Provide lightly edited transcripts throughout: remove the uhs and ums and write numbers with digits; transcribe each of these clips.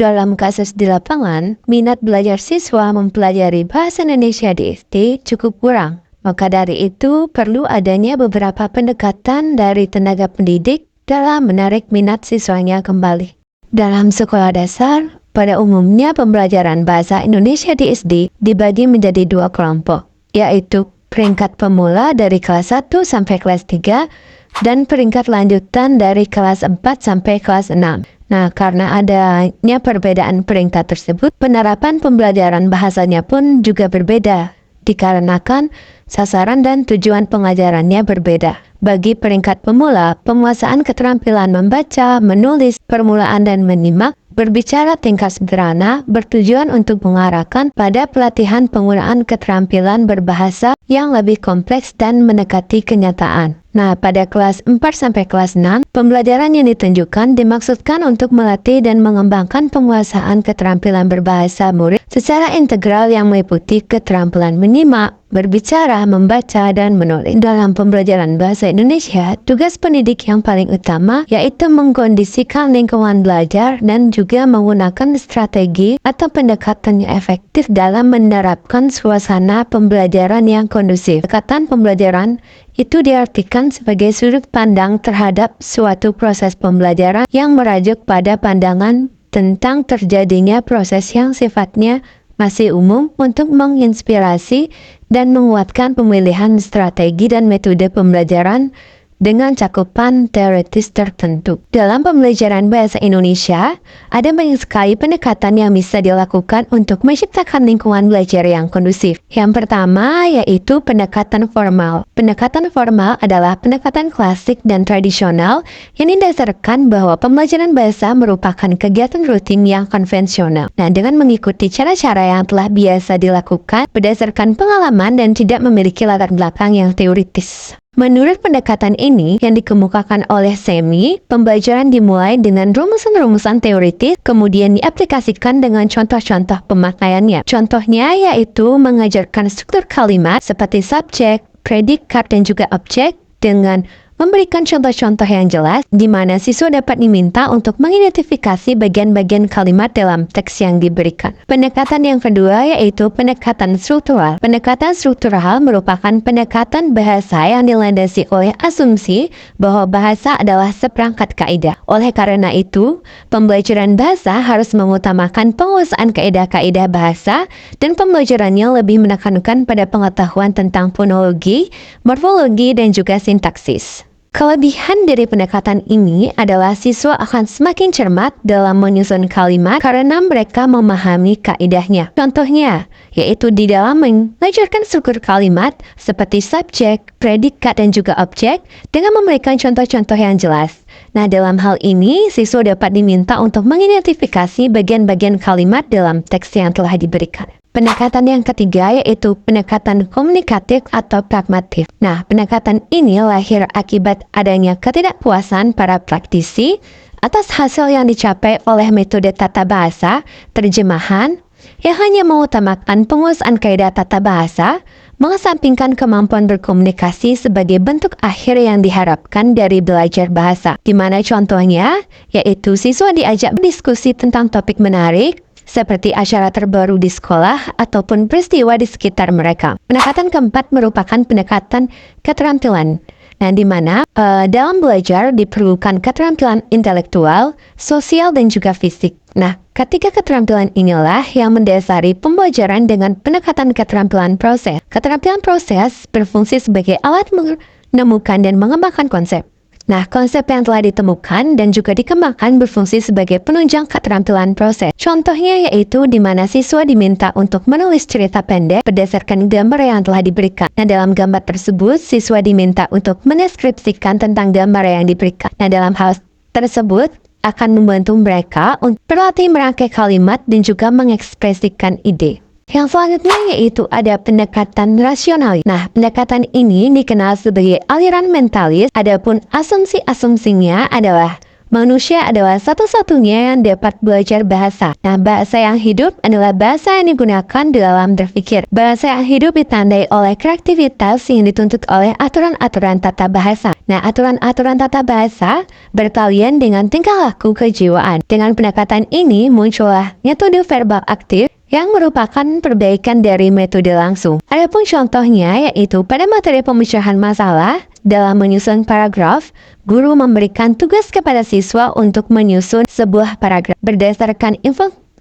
Dalam kasus di lapangan, minat belajar siswa mempelajari bahasa Indonesia di SD cukup kurang. Maka dari itu, perlu adanya beberapa pendekatan dari tenaga pendidik dalam menarik minat siswanya kembali. Dalam sekolah dasar, pada umumnya pembelajaran bahasa Indonesia di SD dibagi menjadi dua kelompok, yaitu peringkat pemula dari kelas 1 sampai kelas 3 dan peringkat lanjutan dari kelas 4 sampai kelas 6. Nah, karena adanya perbedaan peringkat tersebut, penerapan pembelajaran bahasanya pun juga berbeda, dikarenakan sasaran dan tujuan pengajarannya berbeda. Bagi peringkat pemula, penguasaan keterampilan membaca, menulis, permulaan dan menyimak, berbicara tingkat sederhana bertujuan untuk mengarahkan pada pelatihan penggunaan keterampilan berbahasa yang lebih kompleks dan mendekati kenyataan. Nah, pada kelas 4 sampai kelas 6, pembelajaran yang ditunjukkan dimaksudkan untuk melatih dan mengembangkan penguasaan keterampilan berbahasa murid secara integral yang meliputi keterampilan menyimak, berbicara, membaca, dan menulis. Dalam pembelajaran bahasa Indonesia, tugas pendidik yang paling utama yaitu mengkondisikan lingkungan belajar dan juga menggunakan strategi atau pendekatan yang efektif dalam menerapkan suasana pembelajaran yang kondusif. Pendekatan pembelajaran itu diartikan sebagai sudut pandang terhadap suatu proses pembelajaran yang merujuk pada pandangan tentang terjadinya proses yang sifatnya masih umum untuk menginspirasi dan menguatkan pemilihan strategi dan metode pembelajaran dengan cakupan teoritis tertentu. Dalam pembelajaran bahasa Indonesia, ada banyak sekali pendekatan yang bisa dilakukan untuk menciptakan lingkungan belajar yang kondusif. Yang pertama yaitu pendekatan formal. Pendekatan formal adalah pendekatan klasik dan tradisional yang didasarkan bahwa pembelajaran bahasa merupakan kegiatan rutin yang konvensional. Nah, dengan mengikuti cara-cara yang telah biasa dilakukan berdasarkan pengalaman dan tidak memiliki latar belakang yang teoritis. Menurut pendekatan ini yang dikemukakan oleh Semi, pembelajaran dimulai dengan rumusan-rumusan teoritis, kemudian diaplikasikan dengan contoh-contoh pemakaiannya. Contohnya yaitu mengajarkan struktur kalimat seperti subjek, predikat, dan juga objek dengan memberikan contoh-contoh yang jelas di mana siswa dapat diminta untuk mengidentifikasi bagian-bagian kalimat dalam teks yang diberikan. Pendekatan yang kedua yaitu pendekatan struktural. Pendekatan struktural merupakan pendekatan bahasa yang dilandasi oleh asumsi bahwa bahasa adalah seperangkat kaidah. Oleh karena itu, pembelajaran bahasa harus mengutamakan penguasaan kaidah-kaidah bahasa dan pembelajarannya lebih menekankan pada pengetahuan tentang fonologi, morfologi, dan juga sintaksis. Kelebihan dari pendekatan ini adalah siswa akan semakin cermat dalam menyusun kalimat karena mereka memahami kaidahnya. Contohnya, yaitu di dalam mengajarkan struktur kalimat seperti subjek, predikat, dan juga objek dengan memberikan contoh-contoh yang jelas. Nah, dalam hal ini, siswa dapat diminta untuk mengidentifikasi bagian-bagian kalimat dalam teks yang telah diberikan. Pendekatan yang ketiga yaitu pendekatan komunikatif atau pragmatif. Nah, pendekatan ini lahir akibat adanya ketidakpuasan para praktisi atas hasil yang dicapai oleh metode tata bahasa, terjemahan, yang hanya mengutamakan penguasaan kaidah tata bahasa, mengesampingkan kemampuan berkomunikasi sebagai bentuk akhir yang diharapkan dari belajar bahasa. Di mana contohnya, yaitu siswa diajak berdiskusi tentang topik menarik, seperti acara terbaru di sekolah ataupun peristiwa di sekitar mereka. Pendekatan keempat merupakan pendekatan keterampilan. Nah, di mana dalam belajar diperlukan keterampilan intelektual, sosial, dan juga fisik. Nah, ketiga keterampilan inilah yang mendasari pembelajaran dengan pendekatan keterampilan proses. Keterampilan proses berfungsi sebagai alat menemukan dan mengembangkan konsep. Nah, konsep yang telah ditemukan dan juga dikembangkan berfungsi sebagai penunjang keterampilan proses. Contohnya yaitu di mana siswa diminta untuk menulis cerita pendek berdasarkan gambar yang telah diberikan. Nah, dalam gambar tersebut, siswa diminta untuk mendeskripsikan tentang gambar yang diberikan. Nah, dalam hal tersebut akan membantu mereka untuk berlatih merangkai kalimat dan juga mengekspresikan ide. Yang selanjutnya yaitu ada pendekatan rasionalis. Nah, pendekatan ini dikenal sebagai aliran mentalis, adapun asumsi-asumsinya adalah Manusia adalah satu-satunya yang dapat belajar bahasa. Nah, bahasa yang hidup adalah bahasa yang digunakan dalam berpikir. Bahasa yang hidup ditandai oleh kreativitas yang dituntut oleh aturan-aturan tata bahasa. Nah, aturan-aturan tata bahasa berkalian dengan tingkah laku kejiwaan. Dengan pendekatan ini muncullah metode verbal aktif yang merupakan perbaikan dari metode langsung. Adapun contohnya yaitu pada materi pemecahan masalah, dalam menyusun paragraf, guru memberikan tugas kepada siswa untuk menyusun sebuah paragraf berdasarkan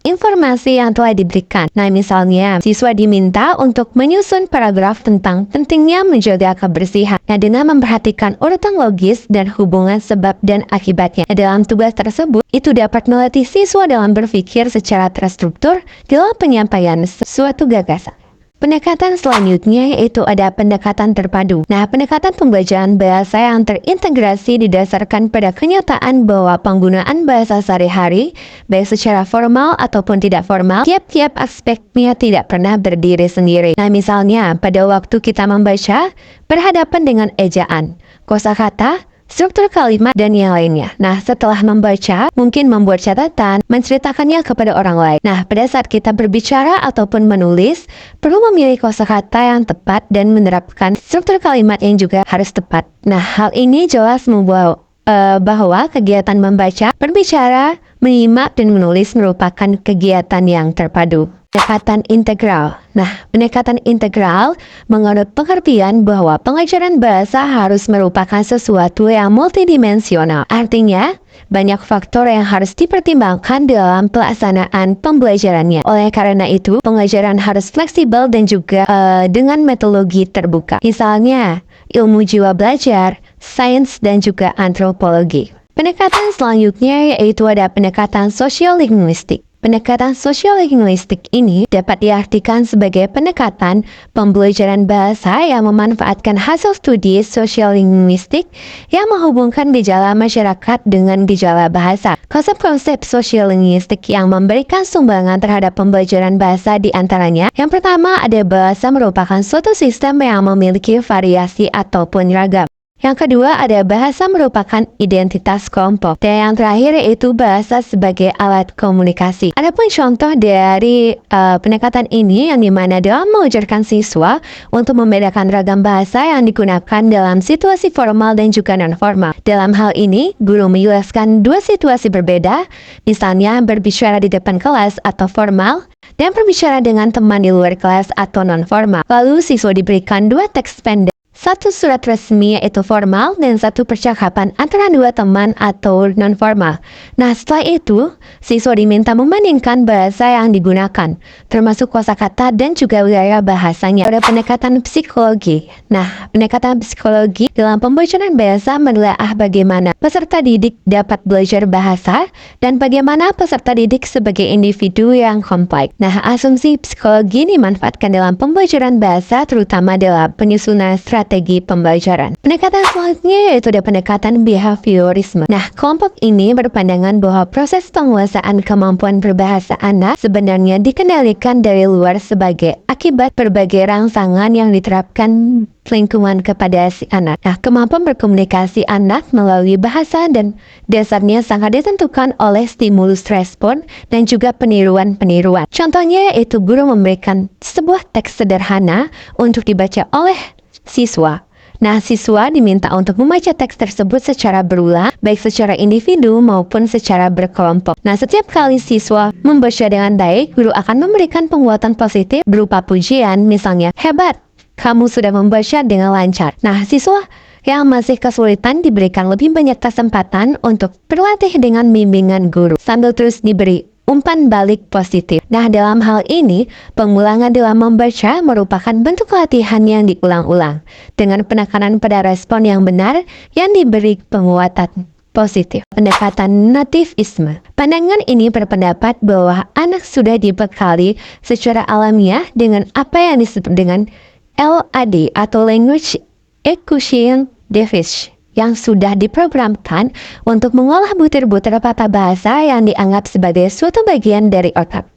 informasi yang telah diberikan. Nah, misalnya, siswa diminta untuk menyusun paragraf tentang pentingnya menjaga kebersihan. Nah, dengan memperhatikan urutan logis dan hubungan sebab dan akibatnya. Nah, dalam tugas tersebut, itu dapat melatih siswa dalam berpikir secara terstruktur dalam penyampaian suatu gagasan. Pendekatan selanjutnya yaitu ada pendekatan terpadu. Nah, pendekatan pembelajaran bahasa yang terintegrasi didasarkan pada kenyataan bahwa penggunaan bahasa sehari-hari, baik secara formal ataupun tidak formal, tiap-tiap aspeknya tidak pernah berdiri sendiri. Nah, misalnya pada waktu kita membaca, berhadapan dengan ejaan, kosakata, struktur kalimat, dan yang lainnya. Nah, setelah membaca, mungkin membuat catatan, menceritakannya kepada orang lain. Nah, pada saat kita berbicara ataupun menulis, perlu memilih kosakata yang tepat dan menerapkan struktur kalimat yang juga harus tepat. Nah, hal ini jelas membawa bahwa kegiatan membaca, berbicara, menyimak, dan menulis merupakan kegiatan yang terpadu. Pendekatan integral. Nah, pendekatan integral menganut pengertian bahwa pengajaran bahasa harus merupakan sesuatu yang multidimensional. Artinya, banyak faktor yang harus dipertimbangkan dalam pelaksanaan pembelajarannya. Oleh karena itu, pengajaran harus fleksibel dan juga dengan metodologi terbuka. Misalnya, ilmu jiwa belajar, sains, dan juga antropologi. Pendekatan selanjutnya yaitu ada pendekatan sosial-linguistik. Pendekatan sosial-linguistik ini dapat diartikan sebagai pendekatan pembelajaran bahasa yang memanfaatkan hasil studi sosial-linguistik yang menghubungkan gejala masyarakat dengan gejala bahasa. Konsep-konsep sosial-linguistik yang memberikan sumbangan terhadap pembelajaran bahasa di antaranya, yang pertama ada bahasa merupakan suatu sistem yang memiliki variasi ataupun ragam. Yang kedua ada bahasa merupakan identitas kelompok. Dan yang terakhir yaitu bahasa sebagai alat komunikasi. Adapun contoh dari pendekatan ini yang dimana dalam mengajarkan siswa untuk membedakan ragam bahasa yang digunakan dalam situasi formal dan juga non-formal. Dalam hal ini, guru menjelaskan dua situasi berbeda, misalnya berbicara di depan kelas atau formal, dan berbicara dengan teman di luar kelas atau non-formal. Lalu siswa diberikan dua teks pendek. Satu surat resmi yaitu formal dan satu percakapan antara dua teman atau non-formal. Nah, setelah itu, siswa diminta membandingkan bahasa yang digunakan, termasuk kosakata dan juga gaya bahasanya. Ada pendekatan psikologi. Nah, pendekatan psikologi dalam pembelajaran bahasa menelaah bagaimana peserta didik dapat belajar bahasa dan bagaimana peserta didik sebagai individu yang kompleks. Nah, asumsi psikologi dimanfaatkan dalam pembelajaran bahasa terutama dalam penyusunan strategi pembelajaran. Pendekatan selanjutnya yaitu ada pendekatan behaviorisme. Nah, kelompok ini berpandangan bahwa proses penguasaan kemampuan berbahasa anak sebenarnya dikendalikan dari luar sebagai akibat berbagai rangsangan yang diterapkan lingkungan kepada si anak. Nah, kemampuan berkomunikasi anak melalui bahasa dan dasarnya sangat ditentukan oleh stimulus respon dan juga peniruan-peniruan. Contohnya yaitu guru memberikan sebuah teks sederhana untuk dibaca oleh siswa. Nah, siswa diminta untuk membaca teks tersebut secara berulang, baik secara individu maupun secara berkelompok. Nah, setiap kali siswa membaca dengan baik, guru akan memberikan penguatan positif berupa pujian, misalnya, hebat, kamu sudah membaca dengan lancar. Nah, siswa yang masih kesulitan diberikan lebih banyak kesempatan untuk berlatih dengan bimbingan guru, sambil terus diberi umpan balik positif. Nah, dalam hal ini, pengulangan dalam membaca merupakan bentuk latihan yang diulang-ulang dengan penekanan pada respon yang benar yang diberi penguatan positif. Pendekatan nativisme. Pandangan ini berpendapat bahwa anak sudah dibekali secara alamiah dengan apa yang disebut dengan LAD atau Language Acquisition Deficit, yang sudah diprogramkan untuk mengolah butir-butir tata bahasa yang dianggap sebagai suatu bagian dari otak.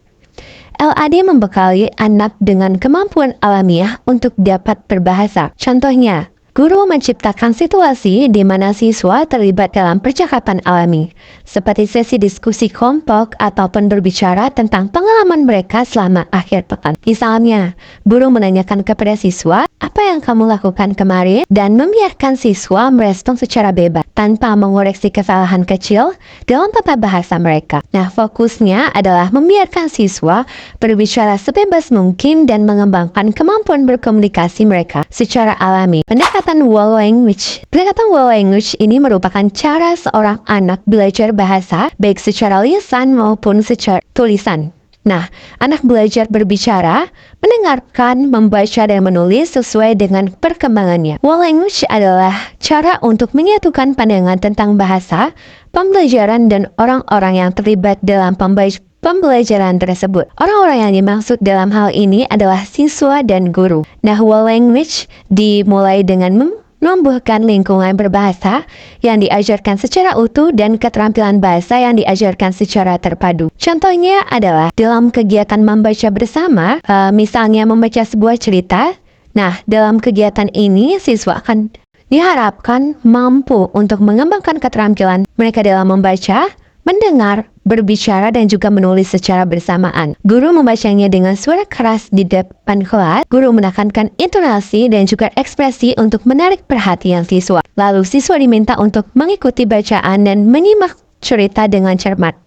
LAD membekali anak dengan kemampuan alamiah untuk dapat berbahasa. Contohnya, Guru menciptakan situasi di mana siswa terlibat dalam percakapan alami, seperti sesi diskusi kelompok ataupun berbicara tentang pengalaman mereka selama akhir pekan. Misalnya, guru menanyakan kepada siswa, apa yang kamu lakukan kemarin? Dan membiarkan siswa merespon secara bebas, tanpa mengoreksi kesalahan kecil dalam tata bahasa mereka. Nah, fokusnya adalah membiarkan siswa berbicara sebebas mungkin dan mengembangkan kemampuan berkomunikasi mereka secara alami. Pendekatan whole language ini merupakan cara seorang anak belajar bahasa baik secara lisan maupun secara tulisan. Nah, anak belajar berbicara, mendengarkan, membaca, dan menulis sesuai dengan perkembangannya. Whole language adalah cara untuk menyatukan pandangan tentang bahasa, pembelajaran, dan orang-orang yang terlibat dalam pembelajaran tersebut. Orang-orang yang dimaksud dalam hal ini adalah siswa dan guru. Nah, whole language dimulai dengan menumbuhkan lingkungan berbahasa yang diajarkan secara utuh dan keterampilan bahasa yang diajarkan secara terpadu. Contohnya adalah dalam kegiatan membaca bersama, misalnya membaca sebuah cerita. Nah, dalam kegiatan ini siswa akan diharapkan mampu untuk mengembangkan keterampilan mereka dalam membaca, mendengar, berbicara, dan juga menulis secara bersamaan. Guru membacanya dengan suara keras di depan kelas. Guru menekankan intonasi dan juga ekspresi untuk menarik perhatian siswa. Lalu siswa diminta untuk mengikuti bacaan dan menyimak cerita dengan cermat.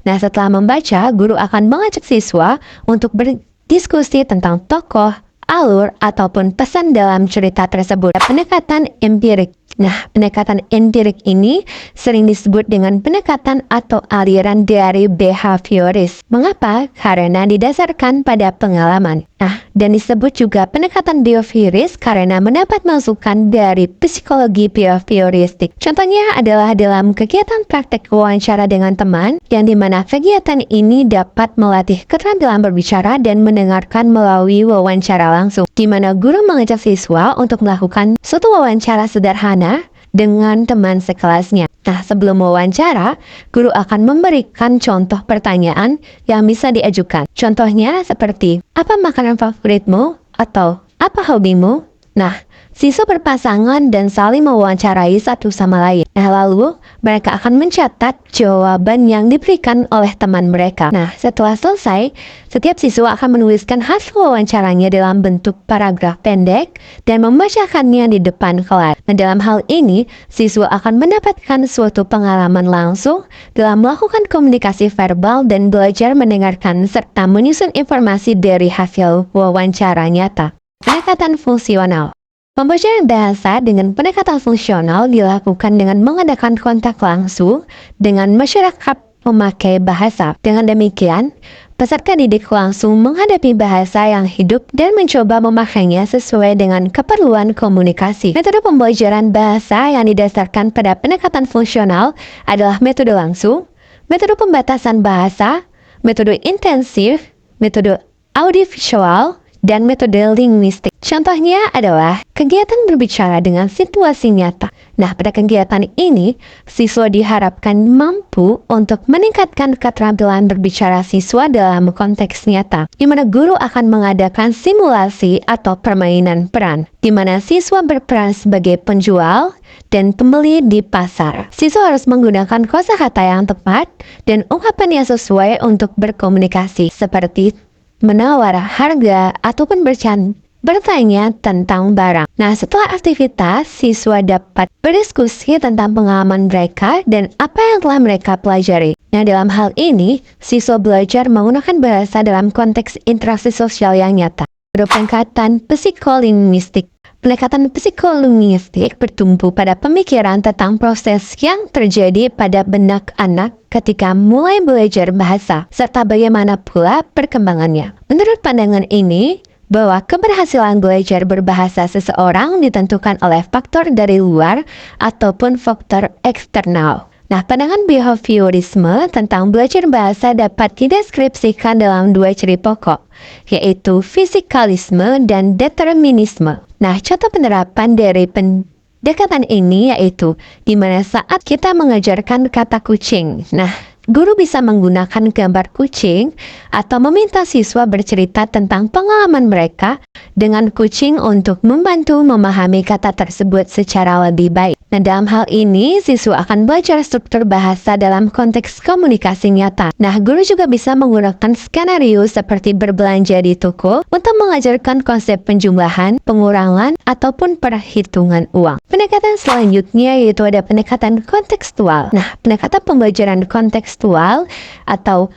Nah, setelah membaca, guru akan mengajak siswa untuk berdiskusi tentang tokoh, alur, ataupun pesan dalam cerita tersebut. Pendekatan empirik. Nah, pendekatan empirik ini sering disebut dengan pendekatan atau aliran dari behavioris. Mengapa? Karena didasarkan pada pengalaman. Nah, dan disebut juga pendekatan behavioris karena mendapat masukan dari psikologi behavioristik. Contohnya adalah dalam kegiatan praktek wawancara dengan teman, yang dimana kegiatan ini dapat melatih keterampilan berbicara dan mendengarkan melalui wawancara langsung, di mana guru mengajak siswa untuk melakukan suatu wawancara sederhana dengan teman sekelasnya. Nah, sebelum wawancara, guru akan memberikan contoh pertanyaan yang bisa diajukan. Contohnya seperti, apa makanan favoritmu? Atau, apa hobimu? Nah, siswa berpasangan dan saling mewawancarai satu sama lain. Nah, lalu mereka akan mencatat jawaban yang diberikan oleh teman mereka. Nah, setelah selesai, setiap siswa akan menuliskan hasil wawancaranya dalam bentuk paragraf pendek dan membacakannya di depan kelas. Nah, dalam hal ini, siswa akan mendapatkan suatu pengalaman langsung dalam melakukan komunikasi verbal dan belajar mendengarkan serta menyusun informasi dari hasil wawancara nyata. Pendekatan fungsional. Pembelajaran bahasa dengan pendekatan fungsional dilakukan dengan mengadakan kontak langsung dengan masyarakat pemakai bahasa. Dengan demikian, peserta didik langsung menghadapi bahasa yang hidup dan mencoba memakainya sesuai dengan keperluan komunikasi. Metode pembelajaran bahasa yang didasarkan pada pendekatan fungsional adalah metode langsung, metode pembatasan bahasa, metode intensif, metode audiovisual, dan metode linguistik. Contohnya adalah kegiatan berbicara dengan situasi nyata. Nah, pada kegiatan ini, siswa diharapkan mampu untuk meningkatkan keterampilan berbicara siswa dalam konteks nyata, di mana guru akan mengadakan simulasi atau permainan peran, di mana siswa berperan sebagai penjual dan pembeli di pasar. Siswa harus menggunakan kosakata yang tepat dan ungkapan yang sesuai untuk berkomunikasi, seperti menawar harga ataupun bertanya tentang barang. Nah, setelah aktivitas, siswa dapat berdiskusi tentang pengalaman mereka dan apa yang telah mereka pelajari. Nah, dalam hal ini, siswa belajar menggunakan bahasa dalam konteks interaksi sosial yang nyata. Pendekatan psikolinguistik. Pendekatan psikolinguistik bertumpu pada pemikiran tentang proses yang terjadi pada benak anak ketika mulai belajar bahasa, serta bagaimana pula perkembangannya. Menurut pandangan ini, bahwa keberhasilan belajar berbahasa seseorang ditentukan oleh faktor dari luar ataupun faktor eksternal. Nah, pandangan behaviorisme tentang belajar bahasa dapat dideskripsikan dalam dua ciri pokok, yaitu fisikalisme dan determinisme. Nah, contoh penerapan dari pendekatan ini yaitu di mana saat kita mengajarkan kata kucing. Nah, Guru bisa menggunakan gambar kucing atau meminta siswa bercerita tentang pengalaman mereka dengan kucing untuk membantu memahami kata tersebut secara lebih baik. Nah, dalam hal ini, siswa akan belajar struktur bahasa dalam konteks komunikasi nyata. Nah, guru juga bisa menggunakan skenario seperti berbelanja di toko untuk mengajarkan konsep penjumlahan, pengurangan, ataupun perhitungan uang. Pendekatan selanjutnya yaitu ada pendekatan kontekstual. Nah, pendekatan pembelajaran kontekstual atau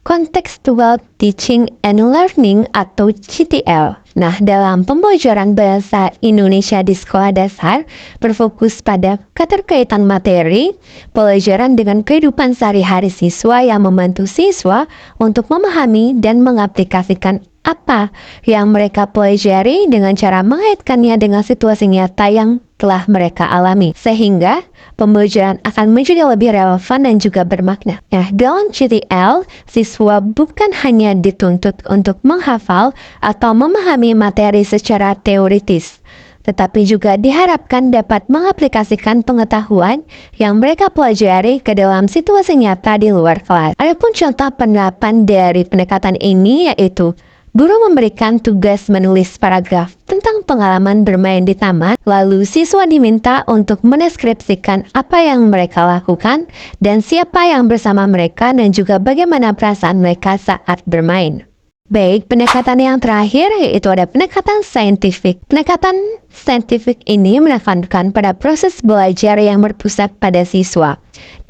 Contextual Teaching and Learning atau CTL. Nah, dalam pembelajaran bahasa Indonesia di sekolah dasar berfokus pada keterkaitan materi, pelajaran dengan kehidupan sehari-hari siswa yang membantu siswa untuk memahami dan mengaplikasikan apa yang mereka pelajari dengan cara mengaitkannya dengan situasi nyata yang telah mereka alami, sehingga pembelajaran akan menjadi lebih relevan dan juga bermakna. Nah, dalam CTL, siswa bukan hanya dituntut untuk menghafal atau memahami materi secara teoritis, tetapi juga diharapkan dapat mengaplikasikan pengetahuan yang mereka pelajari ke dalam situasi nyata di luar kelas. Adapun contoh penerapan dari pendekatan ini yaitu guru memberikan tugas menulis paragraf tentang pengalaman bermain di taman, lalu siswa diminta untuk mendeskripsikan apa yang mereka lakukan dan siapa yang bersama mereka dan juga bagaimana perasaan mereka saat bermain. Baik, pendekatan yang terakhir yaitu ada pendekatan saintifik. Pendekatan saintifik ini menekankan pada proses belajar yang berpusat pada siswa,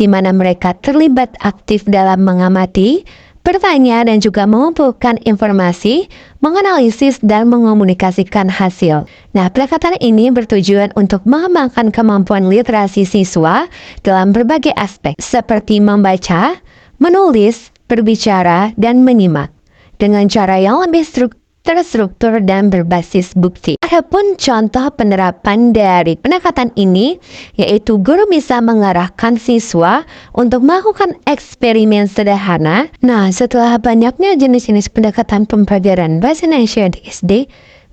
di mana mereka terlibat aktif dalam mengamati, bertanya dan juga mengumpulkan informasi, menganalisis dan mengomunikasikan hasil. Nah, pendekatan ini bertujuan untuk mengembangkan kemampuan literasi siswa dalam berbagai aspek, seperti membaca, menulis, berbicara, dan menyimak, dengan cara yang lebih terstruktur dan berbasis bukti. Adapun contoh penerapan dari pendekatan ini yaitu guru bisa mengarahkan siswa untuk melakukan eksperimen sederhana. Nah, setelah banyaknya jenis-jenis pendekatan pembelajaran bahasa Indonesia di SD,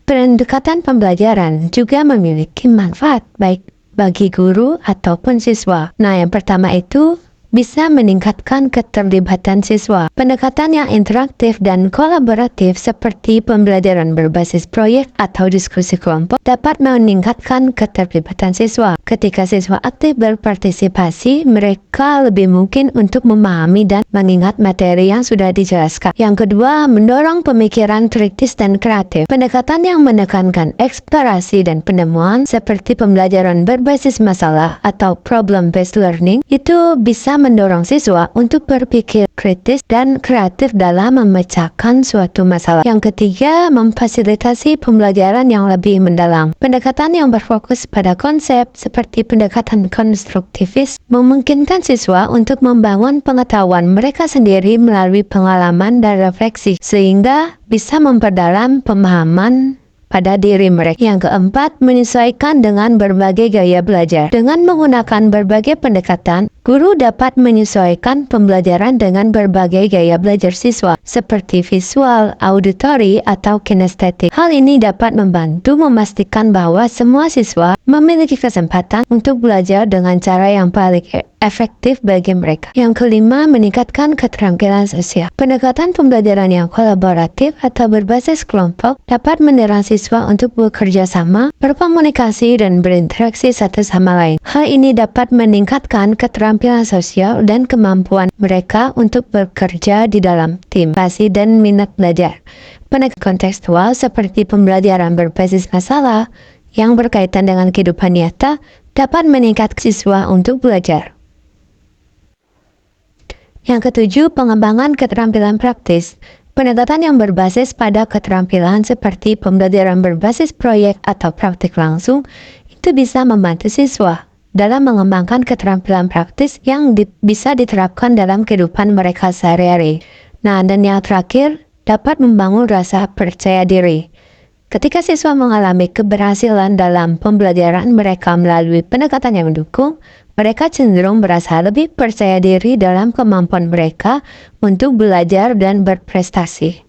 pendekatan pembelajaran juga memiliki manfaat baik bagi guru ataupun siswa. Nah, yang pertama itu bisa meningkatkan keterlibatan siswa. Pendekatan yang interaktif dan kolaboratif seperti pembelajaran berbasis proyek atau diskusi kelompok dapat meningkatkan keterlibatan siswa. Ketika siswa aktif berpartisipasi, mereka lebih mungkin untuk memahami dan mengingat materi yang sudah dijelaskan. Yang kedua, mendorong pemikiran kritis dan kreatif. Pendekatan yang menekankan eksplorasi dan penemuan seperti pembelajaran berbasis masalah atau problem-based learning itu bisa mendorong siswa untuk berpikir kritis dan kreatif dalam memecahkan suatu masalah. Yang ketiga, memfasilitasi pembelajaran yang lebih mendalam. Pendekatan yang berfokus pada konsep seperti pendekatan konstruktivis memungkinkan siswa untuk membangun pengetahuan mereka sendiri melalui pengalaman dan refleksi, sehingga bisa memperdalam pemahaman pada diri mereka. Yang keempat, menyesuaikan dengan berbagai gaya belajar. Dengan menggunakan berbagai pendekatan, guru dapat menyesuaikan pembelajaran dengan berbagai gaya belajar siswa, seperti visual, auditori, atau kinestetik. Hal ini dapat membantu memastikan bahwa semua siswa memiliki kesempatan untuk belajar dengan cara yang paling efektif bagi mereka. Yang kelima, meningkatkan keterampilan sosial. Pendekatan pembelajaran yang kolaboratif atau berbasis kelompok dapat mendorong siswa untuk bekerja sama, berkomunikasi, dan berinteraksi satu sama lain. Hal ini dapat meningkatkan keterampilan sosial dan kemampuan mereka untuk bekerja di dalam tim, pasif dan minat belajar. Pendekatan kontekstual seperti pembelajaran berbasis masalah yang berkaitan dengan kehidupan nyata dapat meningkatkan siswa untuk belajar. Yang ketujuh, pengembangan keterampilan praktis. Pendekatan yang berbasis pada keterampilan seperti pembelajaran berbasis proyek atau praktik langsung itu bisa membantu siswa dalam mengembangkan keterampilan praktis yang bisa diterapkan dalam kehidupan mereka sehari-hari. Nah, dan yang terakhir, dapat membangun rasa percaya diri. Ketika siswa mengalami keberhasilan dalam pembelajaran mereka melalui pendekatan yang mendukung, mereka cenderung merasa lebih percaya diri dalam kemampuan mereka untuk belajar dan berprestasi.